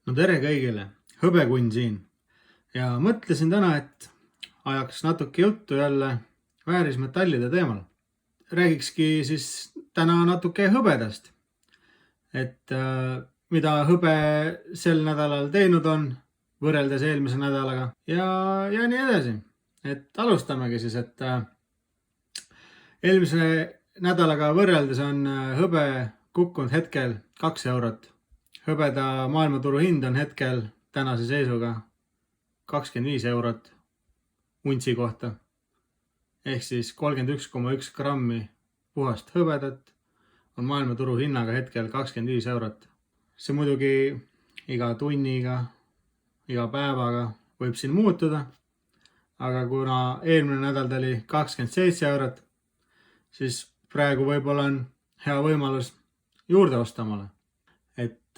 No tere kõigile, Hõbekunn siin ja mõtlesin täna, et ajaks natuke juttu jälle väärismetallide teemal. Räägikski siis täna natuke hõbedast, et mida hõbe sel nädalal teinud on võrreldes eelmise nädalaga ja nii edasi. Et alustamegi siis, et eelmise nädalaga võrreldes on hõbe kukkunud hetkel 2 eurot. Hõbeda maailmaturu hind on hetkel tänase seisuga 25 eurot untsi kohta. Ehk siis 31,1 grammi puhast hõbedat on maailmaturu hinnaga hetkel 25 eurot. See muidugi iga tunniga, iga päevaga võib siin muutuda. Aga kuna eelmine nädal oli 27 eurot, siis praegu võib-olla on hea võimalus juurde osta omale. Et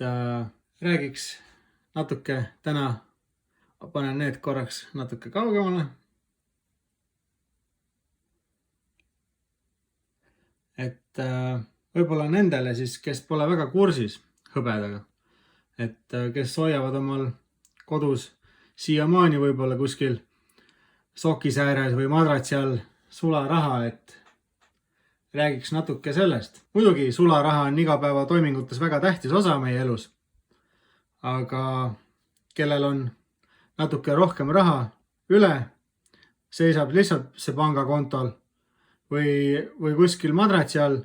räägiks natuke täna, panen need korraks natuke kaugemale. Et võib-olla nendele siis, kes pole väga kursis hõbedaga, et kes hoiavad omal kodus siiamaani võib-olla kuskil sokisääres või madratsi all sularaha, et räägiks natuke sellest. Muidugi sularaha on igapäevatoimingutes väga tähtis osa meie elus. Aga kellel on natuke rohkem raha üle, seisab lihtsalt see pangakontol või kuskil madratsi all,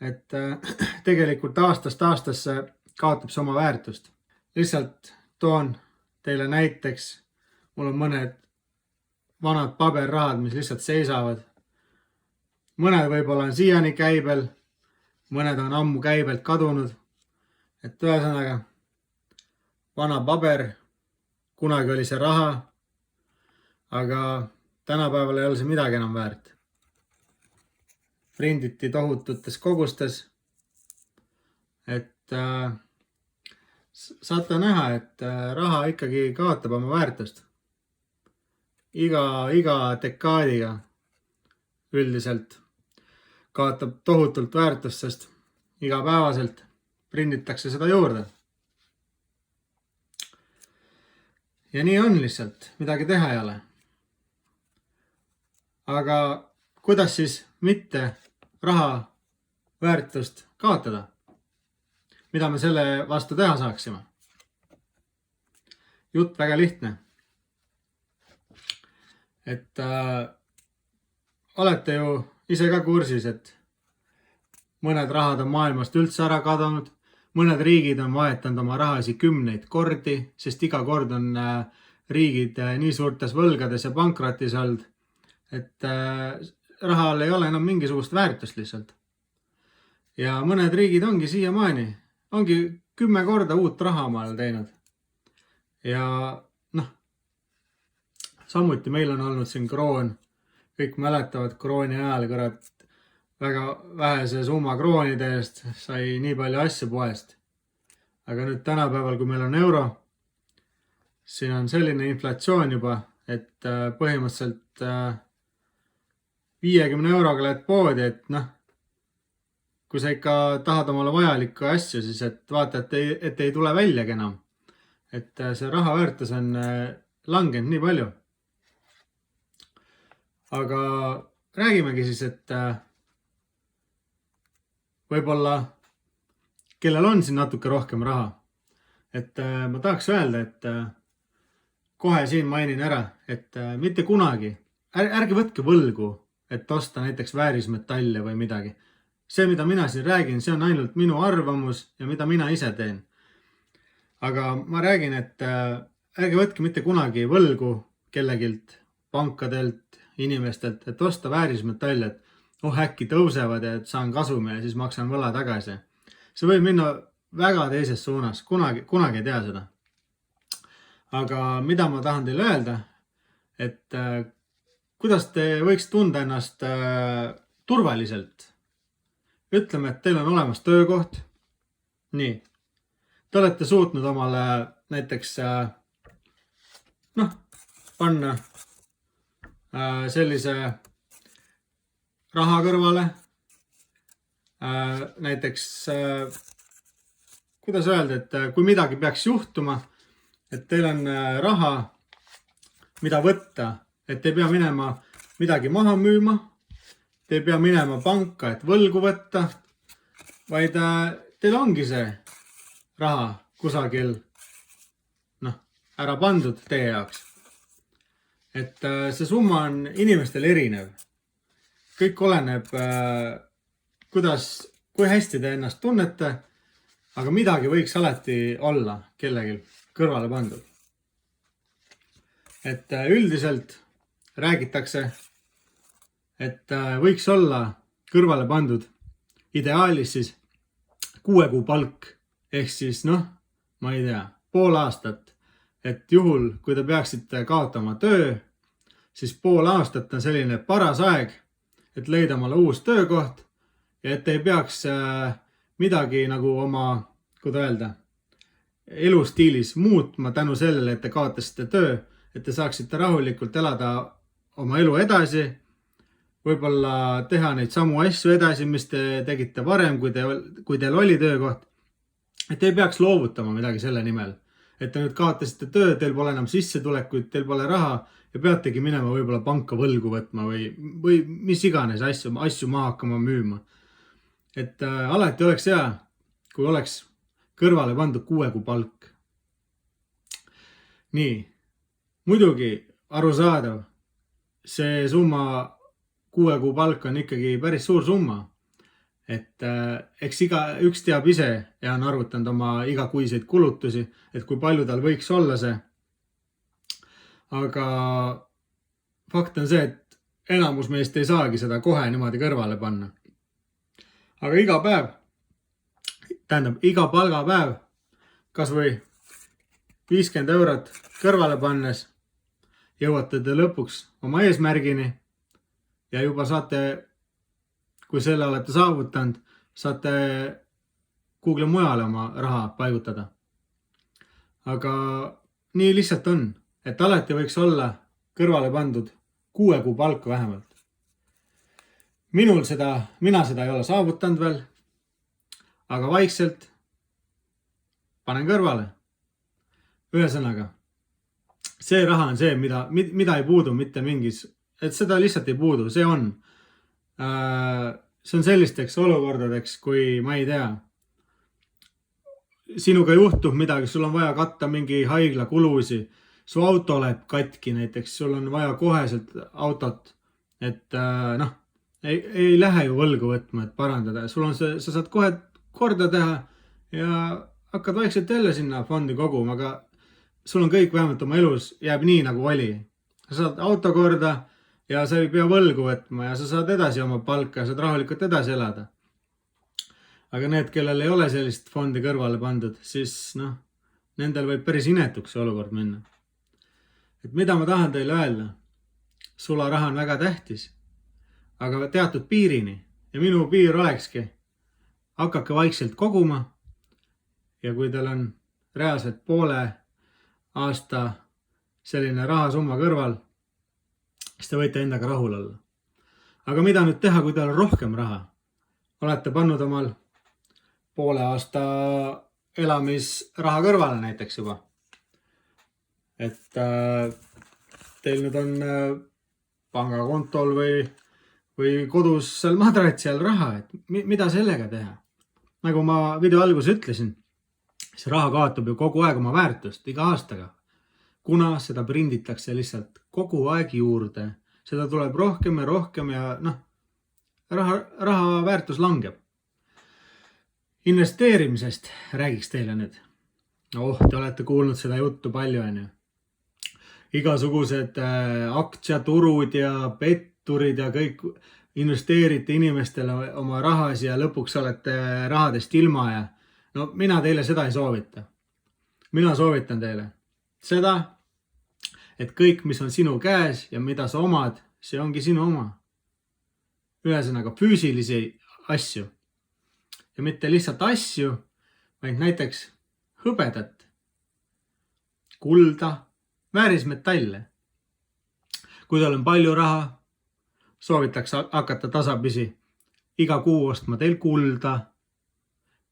et tegelikult aastast aastasse kaotab see oma väärtust. Lihtsalt toon teile näiteks, mul on mõned vanad paberrahad, mis lihtsalt seisavad. Mõned võib-olla on siiani käibel, mõned on ammu käibelt kadunud. Et ühesõnaga, vana paber, kunagi oli see raha, aga tänapäeval ei ole see midagi enam väärt. Prinditi tohututes kogustes, et saate näha, et raha ikkagi kaotab oma väärtust. Iga dekaadiga üldiselt kaotab tohutult väärtust, sest igapäevaselt prinditakse seda juurde. Ja nii on lihtsalt, midagi teha ei ole. Aga kuidas siis mitte raha väärtust kaotada? Mida me selle vastu teha saaksime? Jutt väga lihtne. Et olete ju ise ka kursis, et mõned rahad on maailmast üldse ära kadunud, mõned riigid on vahetanud oma rahasi 10 kordi, sest iga kord on riigid nii suurtes võlgades ja pankrotis olnud, et rahal ei ole enam mingisugust väärtust lihtsalt. Ja mõned riigid ongi siiamaani, ongi 10 korda uut raha omale teinud. Ja samuti meil on olnud siin kroon. Kõik mäletavad krooni ajal, kurat, väga vähese summa kroonide eest sai nii palju asju poest. Aga nüüd tänapäeval, kui meil on euro, siin on selline inflatsioon juba, et põhimõtteliselt 50 euroga lähed poodi, et kui sa ikka tahad omale vajalikku asju, siis et vaata, et ei tule väljagi enam. Et see raha väärtus on langenud nii palju. Aga räägimegi siis, et võib-olla kellel on siin natuke rohkem raha. Et ma tahaks öelda, et kohe siin mainin ära, et mitte kunagi, ärge võtke võlgu, et osta näiteks väärismetalle või midagi. See, mida mina siin räägin, see on ainult minu arvamus ja mida mina ise teen. Aga ma räägin, et ärge võtke mitte kunagi võlgu kellegilt, pankadelt, inimestelt, et osta väärismetalle, et äkki tõusevad ja et saan kasumi ja siis maksan võla tagasi. See võib minna väga teises suunas, kunagi ei tea seda. Aga mida ma tahan teile öelda, et kuidas te võiks tunda ennast turvaliselt? Ütleme, et teil on olemas töökoht. Nii. Te olete suutnud omale näiteks panna sellise raha kõrvale. Näiteks kuidas öelda, et kui midagi peaks juhtuma, et teil on raha, mida võtta, et ei pea minema midagi maha müüma, te ei pea minema panka, et võlgu võtta, vaid teil ongi see raha kusagil ära pandud teie jaoks. Et see summa on inimestel erinev. Kõik oleneb, kui hästi te ennast tunnete, aga midagi võiks alati olla kellegil kõrvale pandud. Et üldiselt räägitakse, et võiks olla kõrvale pandud ideaalis siis 6 kuu palk ehk siis ma ei tea, pool aastat. Et juhul, kui te peaksite kaotama töö, siis pool aastat on selline paras aeg, et leida omale uus töökoht ja et ei peaks midagi nagu oma, kuidas öelda, elustiilis muutma tänu sellele, et te kaotasite töö, et te saaksite rahulikult elada oma elu edasi, võib-olla teha neid samu asju edasi, mis te tegite varem, kui teil oli töökoht, et ei peaks loovutama midagi selle nimel. Et te nüüd kaotasite töö, teil pole enam sissetulekuid, teil pole raha ja peategi minema võib-olla panka võlgu võtma või mis iganes asju maha hakkama müüma. Et alati oleks hea, kui oleks kõrvale pandud 6 kuu palk. Nii, muidugi arusaadav, see summa 6 kuu palk on ikkagi päris suur summa. Et eks üks teab ise ja on arvutanud oma igakuiseid kulutusi, et kui palju tal võiks olla see. Aga fakt on see, et enamus meist ei saagi seda kohe niimoodi kõrvale panna. Aga iga päev, iga palgapäev, kas või 50 eurot kõrvale pannes, jõuate te lõpuks oma eesmärgini ja juba saate, kui selle olete saavutanud, saate kuhugi mujale oma raha paigutada. Aga nii lihtsalt on, et alati võiks olla kõrvale pandud 6 kuu palka vähemalt. Mina seda ei ole saavutanud veel, aga vaikselt panen kõrvale. Ühesõnaga, see raha on see, mida ei puudu mitte mingis, et seda lihtsalt ei puudu, see on. See on sellisteks olukordadeks, kui ma ei tea, sinuga juhtub midagi, sul on vaja katta mingi haigla kulusi, su auto läheb katki näiteks, sul on vaja koheselt autot, et ei lähe ju võlgu võtma, et parandada. Sa saad kohe korda teha ja hakkad vaikselt jälle sinna fondi koguma, aga sul on kõik vähemalt oma elus jääb nii nagu oli. Sa saad auto korda ja sa ei pea võlgu võtma ja sa saad edasi oma palka ja saad rahulikult edasi elada. Aga need, kellel ei ole sellist fondi kõrvale pandud, siis nendel võib päris inetuks see olukord minna. Et mida ma tahan teile öelda? Sularaha on väga tähtis, aga teatud piirini. Ja minu piir olekski, hakake vaikselt koguma ja kui teil on reaalselt poole aasta selline rahasumma kõrval, siis te võite endaga rahul olla. Aga mida nüüd teha, kui teil on rohkem raha? Olete pannud omal poole aasta elamisraha kõrvale näiteks juba. Et teil nüüd on pangakontol või kodus seal madratsi all raha, et mida sellega teha? Nagu ma video alguses ütlesin, see raha kaotab ju kogu aeg oma väärtust iga aastaga. Kuna seda prinditakse lihtsalt kogu aeg juurde, seda tuleb rohkem ja rohkem ja raha väärtus langeb. Investeerimisest räägiks teile nüüd. Te olete kuulnud seda juttu palju, on ju. Igasugused aktsiaturud ja petturid ja kõik investeerite inimestele oma rahas ja lõpuks olete rahadest ilma ja mina teile seda ei soovita. Mina soovitan teile seda, et kõik, mis on sinu käes ja mida sa omad, see ongi sinu oma. Ühesõnaga füüsilisi asju. Ja mitte lihtsalt asju, vaid näiteks hõbedat, kulda, väärismetalle. Kui teil on palju raha, soovitaks hakata tasapisi iga kuu ostma teil kulda,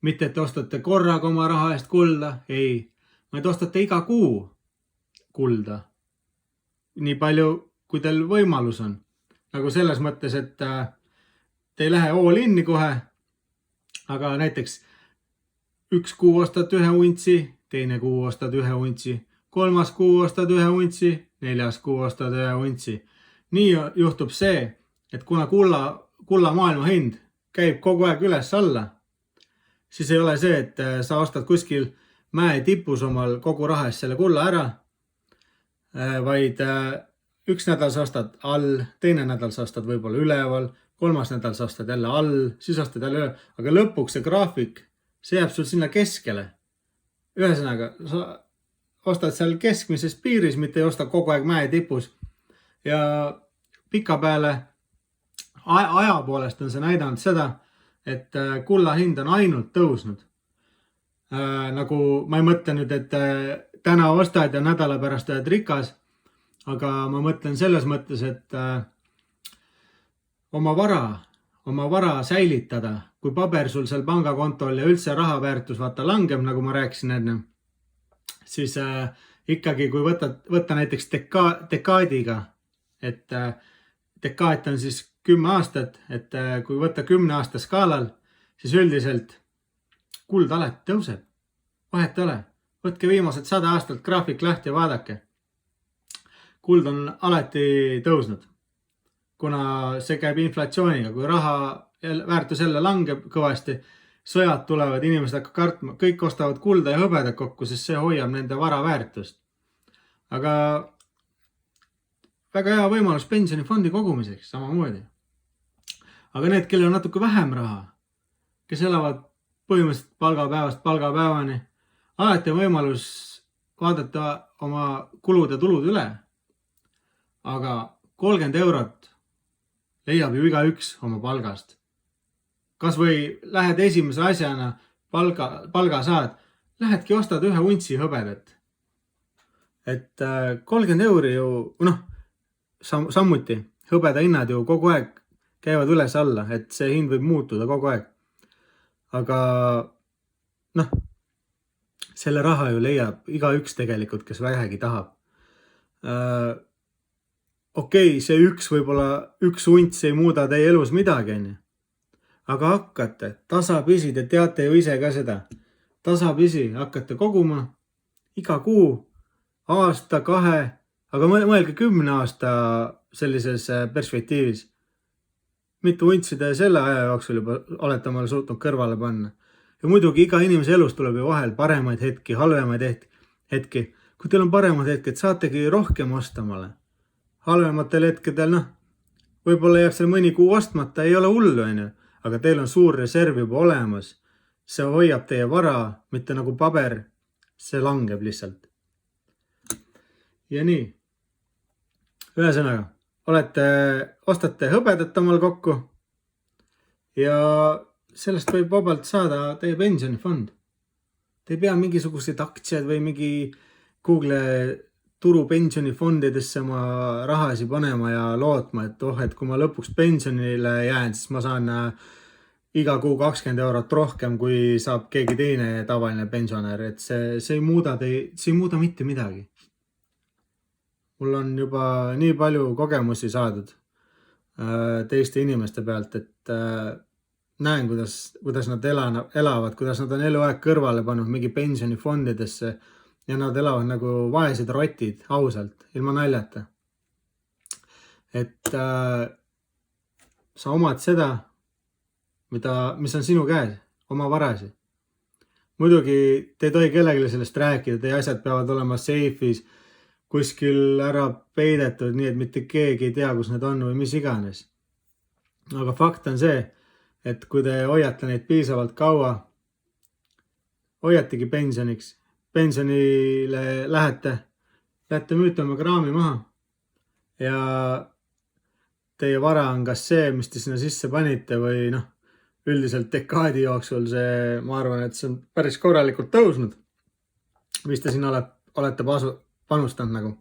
Mitte, et ostate korraga oma raha eest kulda, ei, vaid ostate iga kuu kulda. Nii palju, kui teil võimalus on. Nagu selles mõttes, et te ei lähe all in'i kohe, aga näiteks üks kuu ostad 1 untsi, teine kuu ostad 1 untsi, 3. kuu ostad 1 untsi, 4. kuu ostad 1 untsi. Nii juhtub see, et kuna kulla maailma hind käib kogu aeg üles-alla, siis ei ole see, et sa ostad kuskil mäe tipus omal kogu raha eest selle kulla ära, vaid üks nädal sa ostad all, teine nädal sa ostad võib-olla üleval, 3. nädal sa ostad jälle all, siis ostad jälle üleval, aga lõpuks see graafik, see jääb sul sinna keskele. Ühesõnaga, sa ostad seal keskmises piiris, mitte ei osta kogu aeg mäe tipus. Ja pika peale aja poolest on see näidanud seda, et kulla hind on ainult tõusnud. Nagu ma ei mõtle nüüd, et täna ostad ja nädala pärast oled rikas, aga ma mõtlen selles mõttes, et oma vara säilitada, kui paber sul seal pangakontol ja üldse raha väärtus langeb, nagu ma rääkisin enne, siis ikkagi kui võtta näiteks dekaadiga, et dekaat on siis 10 aastat, et kui võtta 10 aasta skaalal, siis üldiselt kuld alati tõuseb. Vahet ole. Võtke viimased 100 aastat graafik lahti ja vaadake. Kuld on alati tõusnud, kuna see käib inflatsiooniga. Kui raha väärtus jälle langeb kõvasti, sõjad tulevad, inimesed hakkavad kartma, kõik ostavad kulda ja hõbedat kokku, sest see hoiab nende vara väärtust. Aga väga hea võimalus pensionifondi kogumiseks samamoodi. Aga need, kellel on natuke vähem raha, kes elavad põhimõtteliselt palgapäevast palgapäevani, alati on võimalus vaadata oma kulud ja tulud üle. Aga 30 eurot leiab ju igaüks oma palgast. Kas või lähed esimese asjana palga saad, lähedki ostad 1 untsi hõbedat. Et 30 euri ju, sammuti hõbeda hinnad ju kogu aeg käivad üles alla, et see hind võib muutuda kogu aeg. Aga selle raha ju leiab igaüks tegelikult, kes vähegi tahab. Okei, see võib-olla 1 unts ei muuda teie elus midagi, aga hakkate tasapisi, te teate ju ise ka seda, tasapisi hakkate koguma iga kuu, aasta, 2, aga mõelge 10 aasta sellises perspektiivis. Mitu untsi te selle aja jooksul juba olete omale suutnud kõrvale panna. Ja muidugi iga inimese elus tuleb ju vahel paremaid hetki, halvemaid hetki. Kui teil on paremad hetked, saategi rohkem osta omale. Halvematel hetkedel, võib-olla jääb seal mõni kuu ostmata, ei ole hullu, aga teil on suur reserv juba olemas. See hoiab teie vara, mitte nagu paber, see langeb lihtsalt. Ja nii. Ühesõnaga, ostate hõbedat omal kokku ja sellest võib vabalt saada teie pensionifond. Te ei pea mingisuguseid aktsiaid või mingi Google turu pensionifondidesse oma rahasi panema ja lootma, et kui ma lõpuks pensionile jään, siis ma saan iga kuu 20 eurot rohkem, kui saab keegi teine tavaline pensionär. Et see ei muuda mitte midagi. Mul on juba nii palju kogemusi saadud teiste inimeste pealt, et näen, kuidas nad elavad, kuidas nad on eluaeg kõrvale pannud mingi pensionifondidesse ja nad elavad nagu vaesed rotid, ausalt, ilma naljata. Et sa omad seda, mis on sinu käes, oma varasi. Muidugi te ei tohi kellelegi sellest rääkida, teie asjad peavad olema seifis, kuskil ära peidetud, nii et mitte keegi ei tea, kus need on või mis iganes. Aga fakt on see, et kui te hoiate neid piisavalt kaua, hoiategi pensionile lähete müüte oma kraami maha ja teie vara on kas see, mis te sinna sisse panite või üldiselt dekaadi jooksul see, ma arvan, et see on päris korralikult tõusnud, mis te sinna olete panustanud nagu.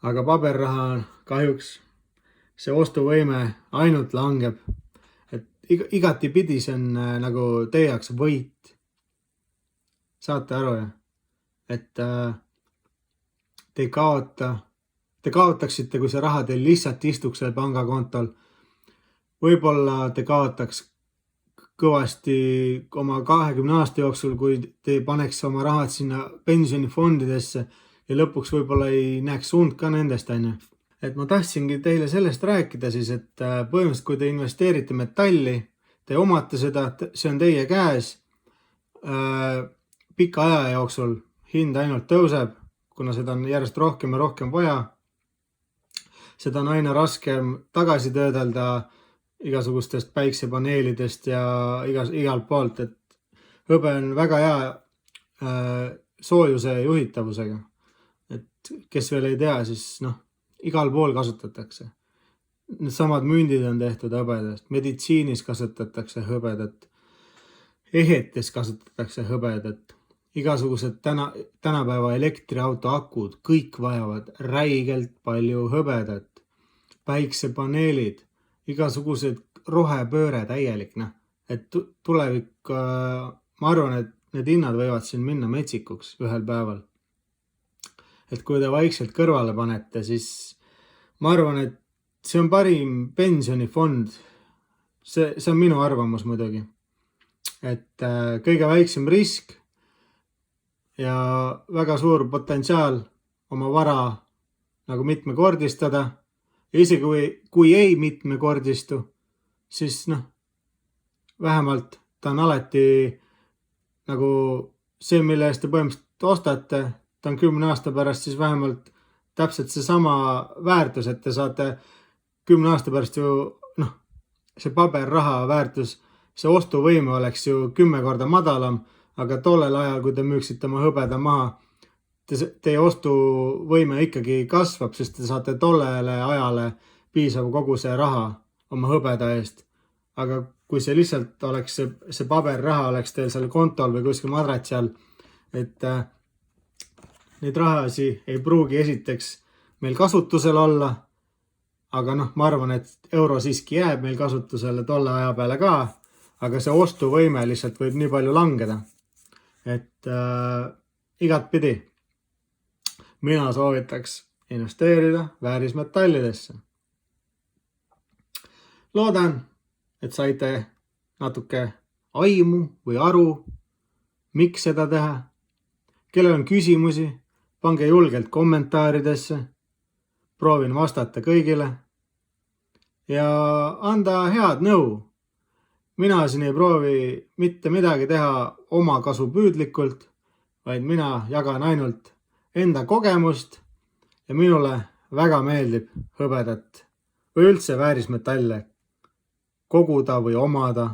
Aga paberraha kahjuks see ostuvõime ainult langeb. et igatipidi see on nagu teie jaoks võit. Saate aru, jah? Et te kaotaksite, kui see raha teil lihtsalt istuks seal pangakontol. Võib-olla te kaotaks kõvasti oma 20 aasta jooksul, kui te paneks oma rahad sinna pensionifondidesse ja lõpuks võib-olla ei näeks suund ka nendest, on ju. Et ma tahtsingi teile sellest rääkida siis, et põhimõtteliselt kui te investeerite metalli, te omate seda, see on teie käes, pika aja jooksul hind ainult tõuseb, kuna seda on järjest rohkem ja rohkem vaja. Seda on aina raskem tagasi töödelda igasugustest päiksepaneelidest ja igalt poolt, et hõbe on väga hea soojuse juhitavusega. Et kes veel ei tea, siis igal pool kasutatakse. Need samad mündid on tehtud hõbedast, meditsiinis kasutatakse hõbedat, ehetes kasutatakse hõbedat, igasugused tänapäeva elektriauto akud, kõik vajavad räigelt palju hõbedat, päiksepaneelid, igasugused rohepööre täielik, et tulevik, ma arvan, et need hinnad võivad siin minna metsikuks ühel päeval. Et kui te vaikselt kõrvale panete, siis ma arvan, et see on parim pensionifond. See on minu arvamus muidugi. Et kõige väiksem risk ja väga suur potentsiaal oma vara nagu mitmekordistada. Ja isegi kui ei mitmekordistu, siis vähemalt ta on alati nagu see, mille eest te põhimõtteliselt ostate, ta on 10 aasta pärast siis vähemalt täpselt see sama väärtus, et te saate 10 aasta pärast ju, see paberraha väärtus, see ostuvõime oleks ju 10 korda madalam, aga tollel ajal, kui te müüksite oma hõbeda maha, teie ostuvõime ikkagi kasvab, sest te saate tollele ajale piisav koguse raha oma hõbeda eest. Aga kui see lihtsalt oleks, see paberraha oleks teil seal kontol või kuskil madratsi all, et neid rahasi ei pruugi esiteks meil kasutusel olla, aga ma arvan, et euro siiski jääb meil kasutusele tolle aja peale ka, aga see ostuvõime lihtsalt võib nii palju langeda. Et igatpidi mina soovitaks investeerida väärismetallidesse. Loodan, et saite natuke aimu või aru, miks seda teha. Kellel on küsimusi, pange julgelt kommentaaridesse. Proovin vastata kõigile ja anda head nõu. Mina siin ei proovi mitte midagi teha oma kasu püüdlikult, vaid mina jagan ainult enda kogemust ja minule väga meeldib hõbedat või üldse väärismetalle koguda või omada.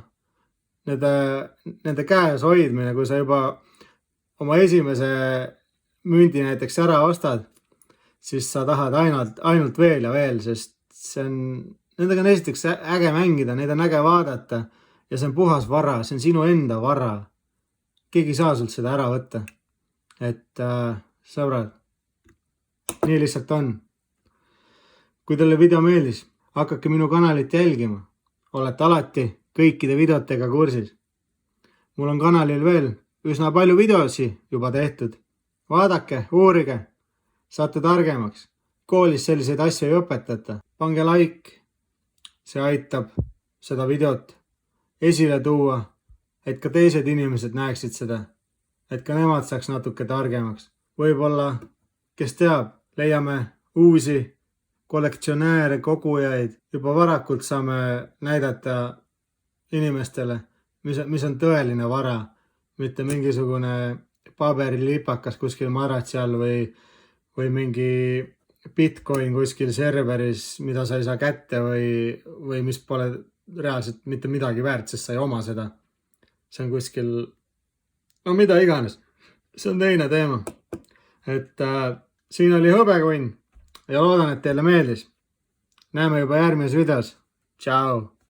Nende käes hoidmine, kui sa juba oma esimese mündi näiteks ära ostad, siis sa tahad ainult veel ja veel, sest nendega on esiteks äge mängida, neid on äge vaadata ja see on puhas vara, see on sinu enda vara. Keegi ei saa sult seda ära võtta. Et sõbrad, nii lihtsalt on. Kui teile video meeldis, hakake minu kanalit jälgima. Olete alati kõikide videotega kursis. Mul on kanalil veel üsna palju videosi juba tehtud. Vaadake, uurige, saate targemaks. Koolis selliseid asju ei õpetata. Pange like, see aitab seda videot esile tuua, et ka teised inimesed näeksid seda, et ka nemad saaks natuke targemaks. Võib-olla, kes teab, leiame uusi kollektsionääre, kogujaid. Juba varakult saame näidata inimestele, mis on tõeline vara, mitte mingisugune paberilipakas kuskil maratsi all või mingi Bitcoin kuskil serveris, mida sa ei saa kätte või mis pole reaalselt mitte midagi väärt, sest sa ei oma seda. See on kuskil, mida iganes. See on teine teema. Et siin oli hõbekunn ja loodan, et teile meeldis. Näeme juba järgmises videos. Tšau!